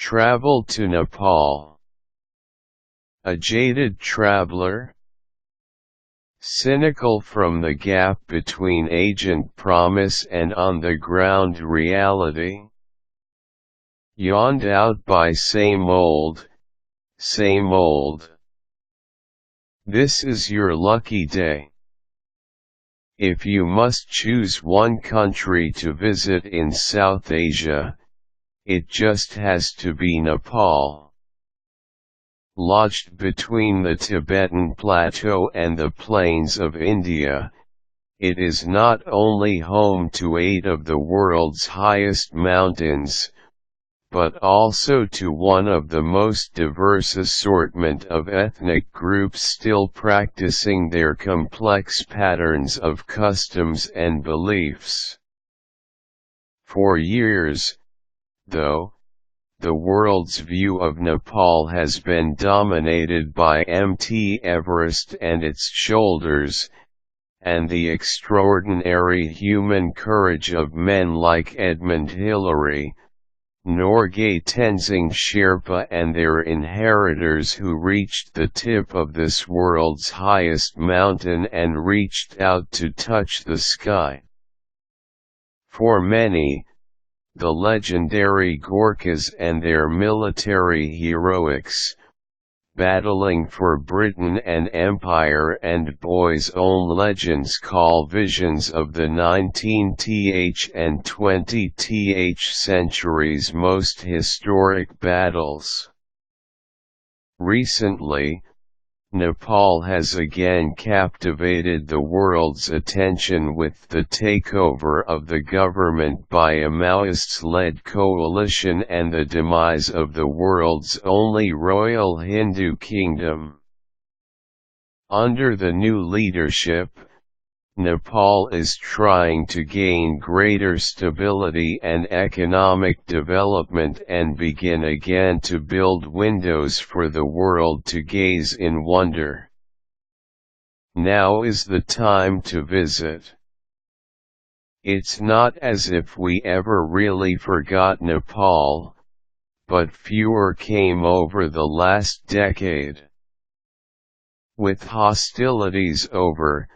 Travel to Nepal. A jaded traveler? Cynical from the gap between agent promise and on-the-ground reality? Yawned out by same old. This is your lucky day. If you must choose one country to visit in South Asia, it just has to be Nepal. Lodged between the Tibetan plateau and the plains of India, it is not only home to 8 of the world's highest mountains, but also to one of the most diverse assortment of ethnic groups still practicing their complex patterns of customs and beliefs. For years, though, the world's view of Nepal has been dominated by Everest and its shoulders, and the extraordinary human courage of men like Edmund Hillary, Norgay Tenzing Sherpa and their inheritors who reached the tip of this world's highest mountain and reached out to touch the sky. For many, the legendary Gorkhas and their military heroics, battling for Britain and Empire and boys' own legends call visions of the 19th and 20th centuries' most historic battles. Recently, Nepal has again captivated the world's attention with the takeover of the government by a Maoists-led coalition and the demise of the world's only royal Hindu kingdom. Under the new leadership, Nepal is trying to gain greater stability and economic development and begin again to build windows for the world to gaze in wonder. Now is the time to visit. It's not as if we ever really forgot Nepal, but fewer came over the last decade. With hostilities over,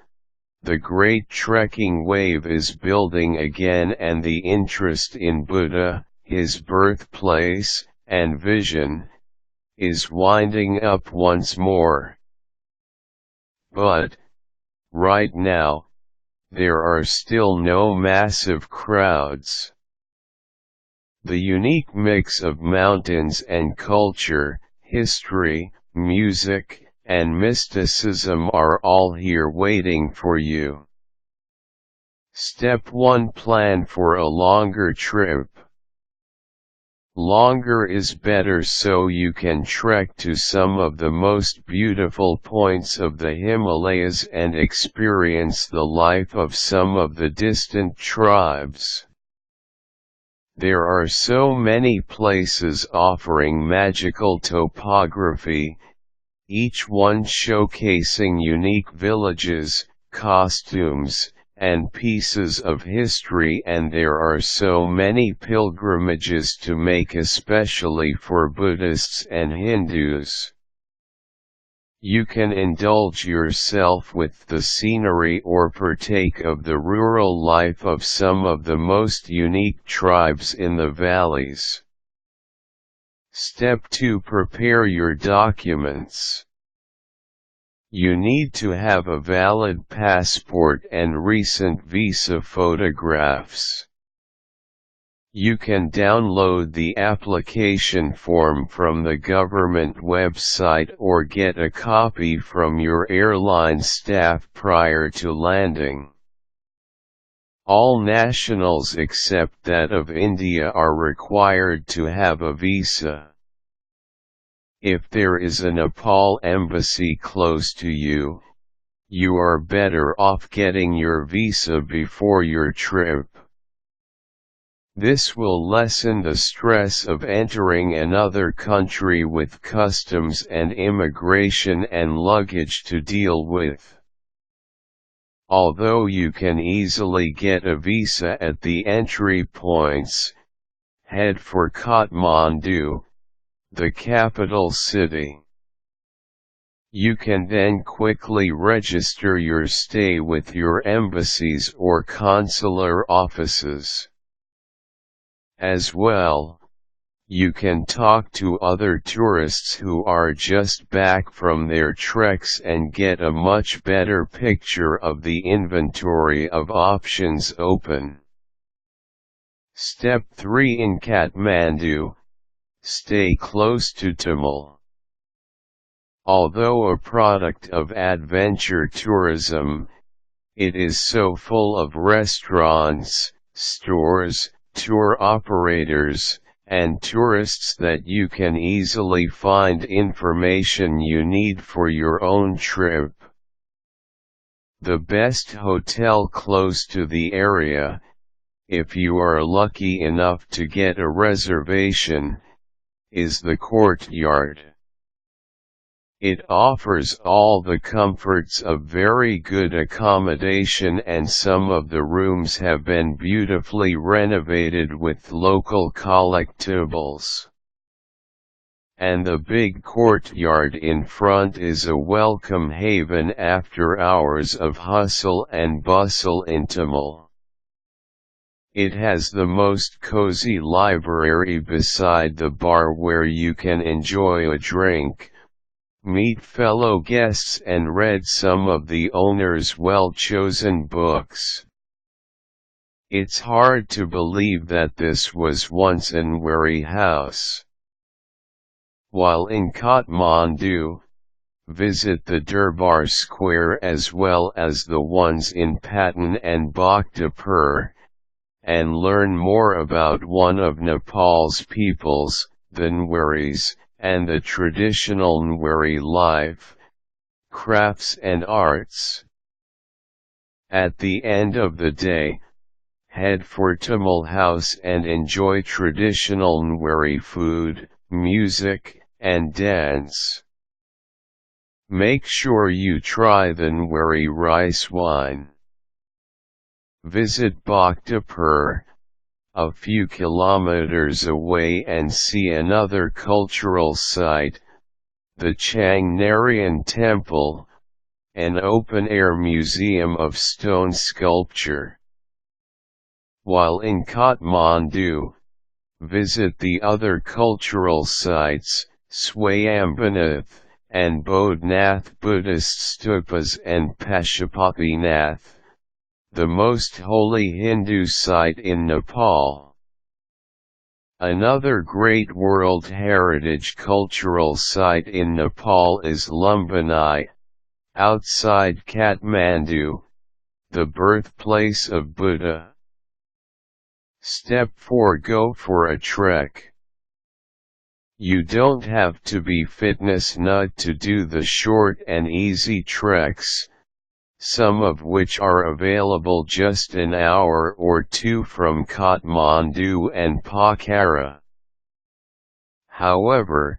the great trekking wave is building again and the interest in Buddha, his birthplace, and vision, is winding up once more. But, right now, there are still no massive crowds. The unique mix of mountains and culture, history, music, and mysticism are all here waiting for you. Step 1: Plan for a longer trip. Longer is better so you can trek to some of the most beautiful points of the Himalayas and experience the life of some of the distant tribes. There are so many places offering magical topography, each one showcasing unique villages, costumes, and pieces of history, and there are so many pilgrimages to make especially for Buddhists and Hindus. You can indulge yourself with the scenery or partake of the rural life of some of the most unique tribes in the valleys. Step 2: Prepare your documents. You need to have a valid passport and recent visa photographs. You can download the application form from the government website or get a copy from your airline staff prior to landing. All nationals except that of India are required to have a visa. If there is a Nepal embassy close to you, you are better off getting your visa before your trip. This will lessen the stress of entering another country with customs and immigration and luggage to deal with. Although you can easily get a visa at the entry points, head for Kathmandu, the capital city. You can then quickly register your stay with your embassies or consular offices. As well, you can talk to other tourists who are just back from their treks and get a much better picture of the inventory of options open. Step 3 in Kathmandu, stay close to Tamil. Although a product of adventure tourism, it is so full of restaurants, stores, tour operators, and tourists that you can easily find information you need for your own trip. The best hotel close to the area, if you are lucky enough to get a reservation, is the Courtyard. It offers all the comforts of very good accommodation, and some of the rooms have been beautifully renovated with local collectibles. And the big courtyard in front is a welcome haven after hours of hustle and bustle in Tamil. It has the most cozy library beside the bar where you can enjoy a drink, meet fellow guests and read some of the owner's well-chosen books. It's hard to believe that this was once an Nweri house. While in Kathmandu, visit the Durbar Square as well as the ones in Patan and Bhaktapur, and learn more about one of Nepal's peoples, the Nweris, and the traditional Nweri life, crafts and arts. At the end of the day, head for Tamil House and enjoy traditional Nweri food, music, and dance. Make sure you try the Nweri rice wine. Visit Bhaktapur, a few kilometers away, and see another cultural site, the Changnarian Temple, an open-air museum of stone sculpture. While in Kathmandu, visit the other cultural sites, Swayambanath and Bodhnath Buddhist stupas and Pashupatinath, the most holy Hindu site in Nepal. Another great World Heritage cultural site in Nepal is Lumbini, outside Kathmandu, the birthplace of Buddha. Step 4: go for a trek. You don't have to be fitness nut to do the short and easy treks, some of which are available just an hour or two from Kathmandu and Pokhara. However,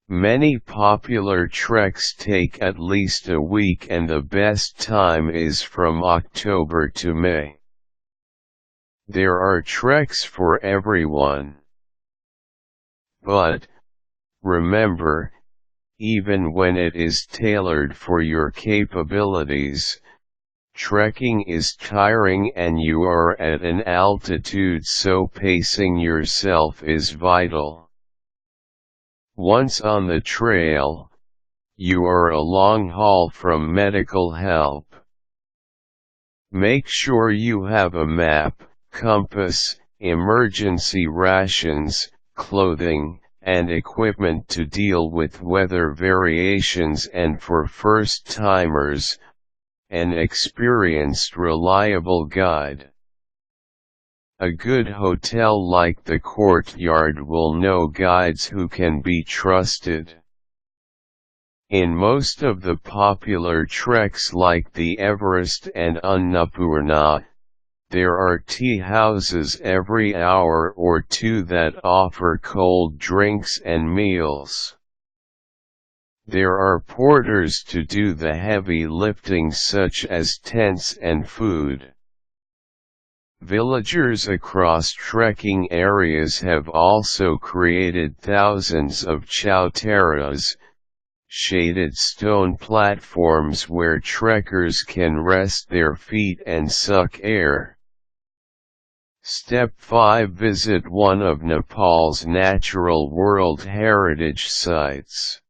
many popular treks take at least a week, and the best time is from October to May. There are treks for everyone. But, remember, even when it is tailored for your capabilities, trekking is tiring and you are at an altitude, so pacing yourself is vital. Once on the trail, you are a long haul from medical help. Make sure you have a map, compass, emergency rations, clothing, and equipment to deal with weather variations, and for first-timers, an experienced reliable guide. A good hotel like the Courtyard will know guides who can be trusted. In most of the popular treks like the Everest and Annapurna, there are tea houses every hour or two that offer cold drinks and meals. There are porters to do the heavy lifting such as tents and food. Villagers across trekking areas have also created thousands of chowtaras, shaded stone platforms where trekkers can rest their feet and suck air. Step 5. Visit one of Nepal's natural World Heritage Sites.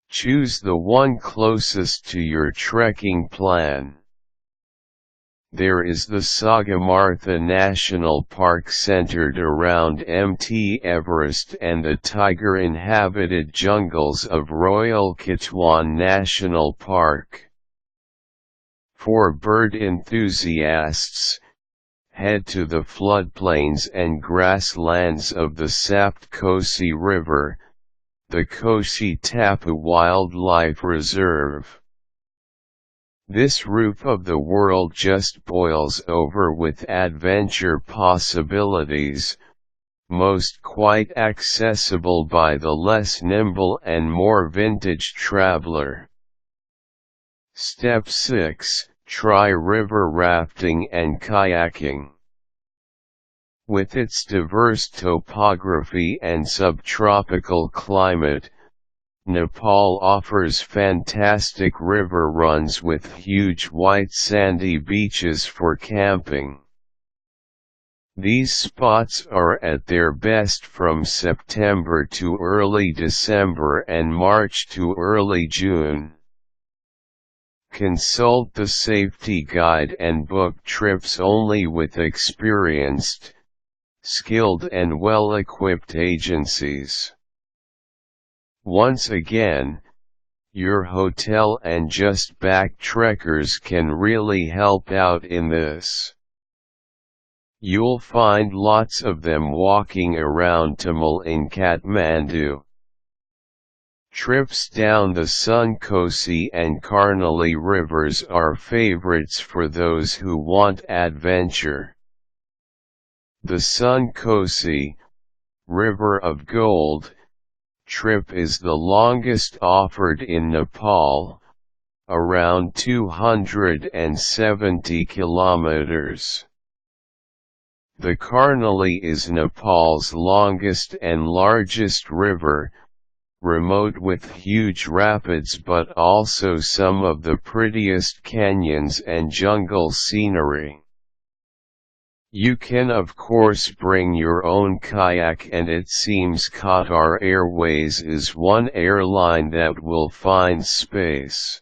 Choose the one closest to your trekking plan. There is the Sagarmatha National Park centered around Mt Everest and the tiger-inhabited jungles of Royal Kitwan National Park. For bird enthusiasts, head to the floodplains and grasslands of the Sapt Kosi River, the Kosi Tapu Wildlife Reserve. This roof of the world just boils over with adventure possibilities, most quite accessible by the less nimble and more vintage traveler. Step 6. Try river rafting and kayaking. With its diverse topography and subtropical climate, Nepal offers fantastic river runs with huge white sandy beaches for camping. These spots are at their best from September to early December and March to early June. Consult the safety guide and book trips only with experienced, skilled and well-equipped agencies. Once again, your hotel and just back trekkers can really help out in this. You'll find lots of them walking around Tamil in Kathmandu. Trips down the Sun Kosi and Karnali rivers are favorites for those who want adventure. The Sun Kosi, River of Gold, trip is the longest offered in Nepal, around 270 kilometers. The Karnali is Nepal's longest and largest river, remote with huge rapids but also some of the prettiest canyons and jungle scenery. You can of course bring your own kayak, and it seems Qatar Airways is one airline that will find space.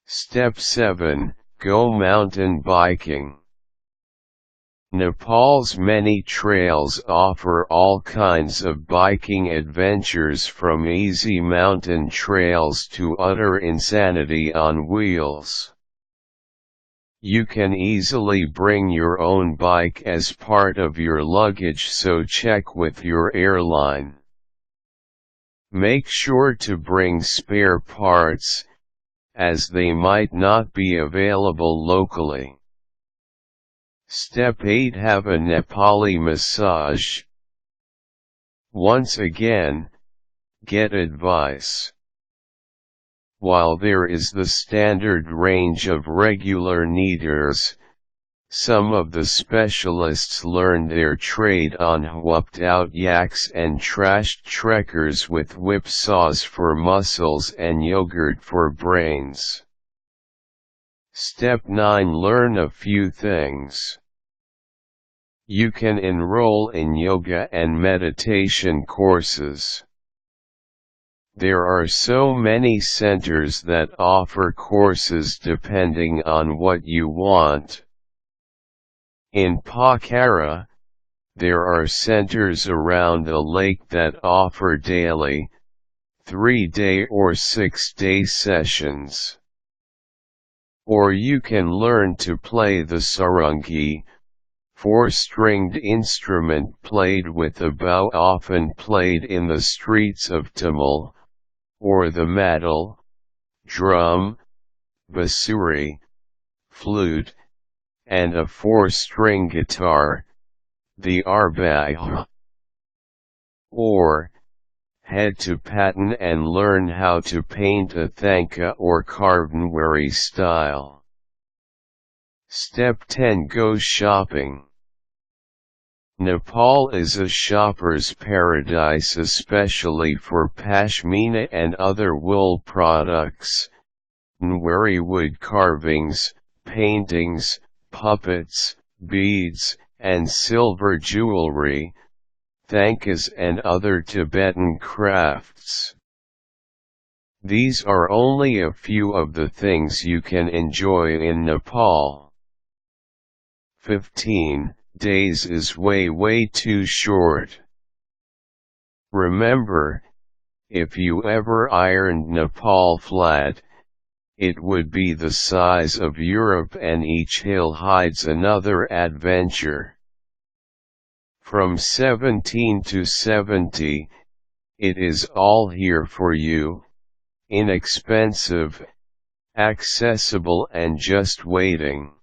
Step 7. Go mountain biking. Nepal's many trails offer all kinds of biking adventures, from easy mountain trails to utter insanity on wheels. You can easily bring your own bike as part of your luggage, so check with your airline. Make sure to bring spare parts, as they might not be available locally. Step 8. Have a Nepali massage. Once again, get advice. While there is the standard range of regular kneaders, some of the specialists learned their trade on whooped out yaks and trashed trekkers with whipsaws for muscles and yogurt for brains. Step 9. Learn a few things. You can enroll in yoga and meditation courses. There are so many centers that offer courses depending on what you want. In Pokhara, there are centers around the lake that offer daily, 3-day or 6-day sessions. Or you can learn to play the sarangi, 4-stringed instrument played with a bow, often played in the streets of Tamil, or the madal, drum, bassuri, flute, and a 4-string guitar, the arbai. Or, head to Patan and learn how to paint a thanka or Karvanwari style. Step 10, Go shopping. Nepal is a shopper's paradise, especially for pashmina and other wool products, Nwari wood carvings, paintings, puppets, beads, and silver jewelry, thankas and other Tibetan crafts. These are only a few of the things you can enjoy in Nepal. 15 days is way too short. Remember, if you ever ironed Nepal flat, it would be the size of Europe, and each hill hides another adventure. From 17 to 70, it is all here for you, inexpensive, accessible and just waiting.